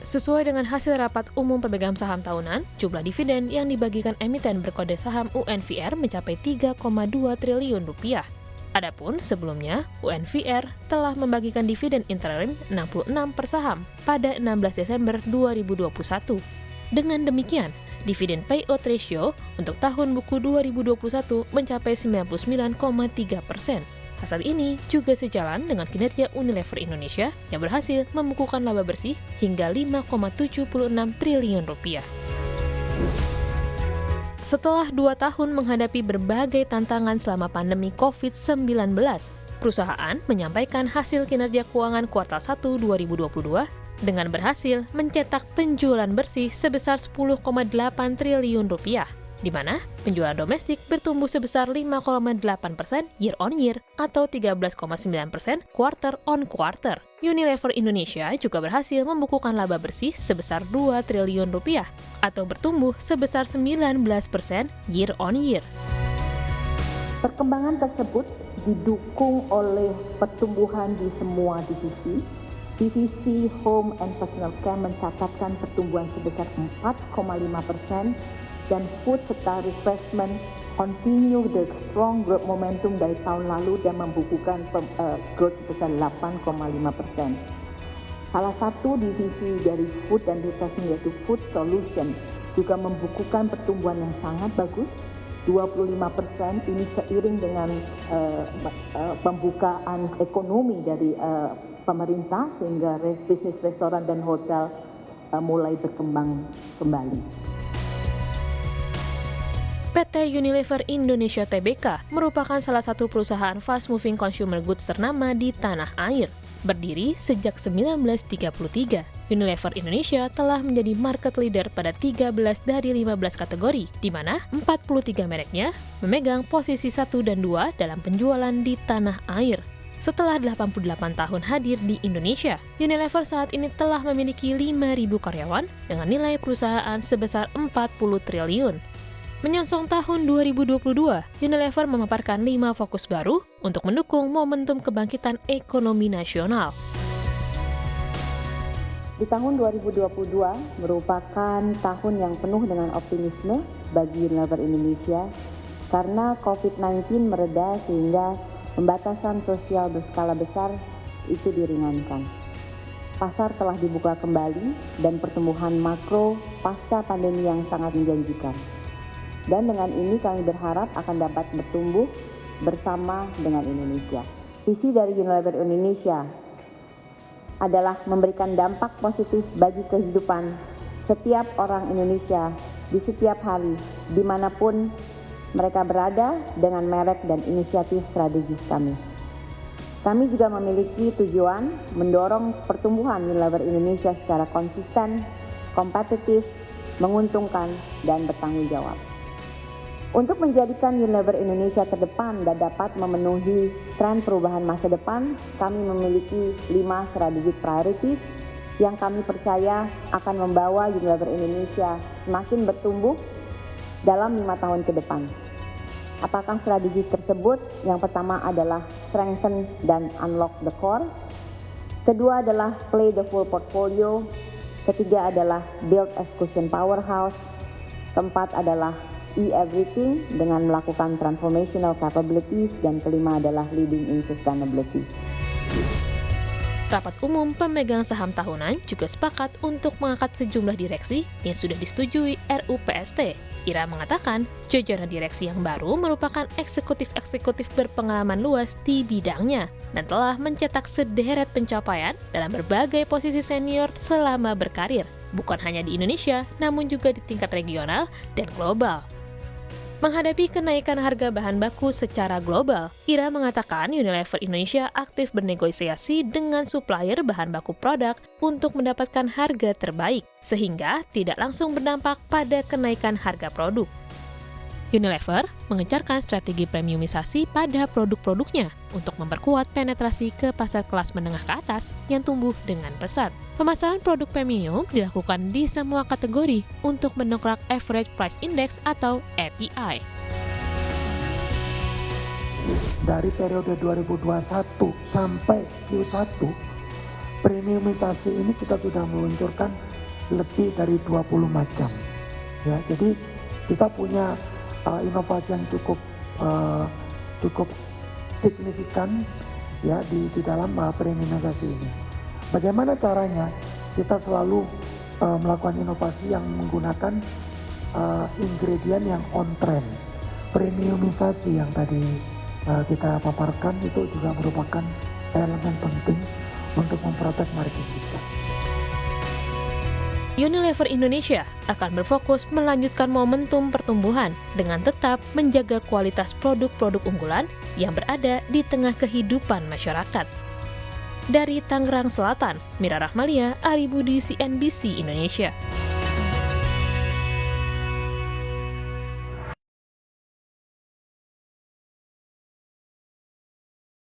Sesuai dengan hasil rapat umum pemegang saham tahunan, jumlah dividen yang dibagikan emiten berkode saham UNVR mencapai 3,2 triliun rupiah. Adapun sebelumnya, UNVR telah membagikan dividen interim 66 per saham pada 16 Desember 2021. Dengan demikian, dividen payout ratio untuk tahun buku 2021 mencapai 99,3%. Hasil ini juga sejalan dengan kinerja Unilever Indonesia yang berhasil membukukan laba bersih hingga 5,76 triliun rupiah. Setelah 2 tahun menghadapi berbagai tantangan selama pandemi COVID-19, perusahaan menyampaikan hasil kinerja keuangan kuartal 1 2022 dengan berhasil mencetak penjualan bersih sebesar 10,8 triliun rupiah, di mana penjualan domestik bertumbuh sebesar 5,8% year-on-year atau 13,9% quarter on quarter. Unilever Indonesia juga berhasil membukukan laba bersih sebesar 2 triliun rupiah atau bertumbuh sebesar 19% year-on-year. Perkembangan tersebut didukung oleh pertumbuhan di semua divisi. Divisi Home and Personal Care mencatatkan pertumbuhan sebesar 4,5%, dan food serta refreshment continue the strong growth momentum dari tahun lalu dan membukukan growth sebesar 8,5%. Salah satu divisi dari food dan refreshment yaitu Food Solution juga membukukan pertumbuhan yang sangat bagus, 25%. Ini seiring dengan pembukaan ekonomi dari pemerintah sehingga bisnis restoran dan hotel mulai berkembang kembali. PT Unilever Indonesia Tbk merupakan salah satu perusahaan fast-moving consumer goods ternama di tanah air. Berdiri sejak 1933, Unilever Indonesia telah menjadi market leader pada 13 dari 15 kategori, di mana 43 mereknya memegang posisi 1 dan 2 dalam penjualan di tanah air. Setelah 88 tahun hadir di Indonesia, Unilever saat ini telah memiliki 5.000 karyawan dengan nilai perusahaan sebesar 40 triliun. Menyongsong tahun 2022, Unilever memaparkan 5 fokus baru untuk mendukung momentum kebangkitan ekonomi nasional. Di tahun 2022 merupakan tahun yang penuh dengan optimisme bagi Unilever Indonesia karena COVID-19 mereda sehingga pembatasan sosial berskala besar itu diringankan. Pasar telah dibuka kembali dan pertumbuhan makro pasca pandemi yang sangat menjanjikan. Dan dengan ini kami berharap akan dapat bertumbuh bersama dengan Indonesia. Visi dari Unilever Indonesia adalah memberikan dampak positif bagi kehidupan setiap orang Indonesia di setiap hari, dimanapun mereka berada dengan merek dan inisiatif strategis kami. Kami juga memiliki tujuan mendorong pertumbuhan Unilever Indonesia secara konsisten, kompetitif, menguntungkan, dan bertanggung jawab. Untuk menjadikan Unilever Indonesia terdepan dan dapat memenuhi tren perubahan masa depan, kami memiliki 5 strategic priorities yang kami percaya akan membawa Unilever Indonesia semakin bertumbuh dalam 5 tahun ke depan. Apakah strategi tersebut? Yang pertama adalah strengthen dan unlock the core. Kedua adalah play the full portfolio. Ketiga adalah build execution powerhouse. Keempat adalah everything dengan melakukan transformational capabilities, dan kelima adalah leading in sustainability. Rapat umum pemegang saham tahunan juga sepakat untuk mengangkat sejumlah direksi yang sudah disetujui RUPST. Ira mengatakan, jajaran direksi yang baru merupakan eksekutif-eksekutif berpengalaman luas di bidangnya dan telah mencetak sederet pencapaian dalam berbagai posisi senior selama berkarir, bukan hanya di Indonesia, namun juga di tingkat regional dan global. Menghadapi kenaikan harga bahan baku secara global, Ira mengatakan Unilever Indonesia aktif bernegosiasi dengan supplier bahan baku produk untuk mendapatkan harga terbaik, sehingga tidak langsung berdampak pada kenaikan harga produk. Unilever mengencarkan strategi premiumisasi pada produk-produknya untuk memperkuat penetrasi ke pasar kelas menengah ke atas yang tumbuh dengan pesat. Pemasaran produk premium dilakukan di semua kategori untuk mendongkrak Average Price Index atau API. Dari periode 2021 sampai Q1, Premiumisasi ini kita sudah meluncurkan lebih dari 20 macam. Ya, jadi kita punya inovasi yang cukup signifikan ya di dalam premiumisasi ini. Bagaimana caranya? Kita selalu melakukan inovasi yang menggunakan ingredient yang on trend. Premiumisasi yang tadi kita paparkan itu juga merupakan elemen penting untuk memprotek margin kita. Unilever Indonesia akan berfokus melanjutkan momentum pertumbuhan dengan tetap menjaga kualitas produk-produk unggulan yang berada di tengah kehidupan masyarakat. Dari Tangerang Selatan, Mira Rahmalia, Ari Budi, CNBC Indonesia.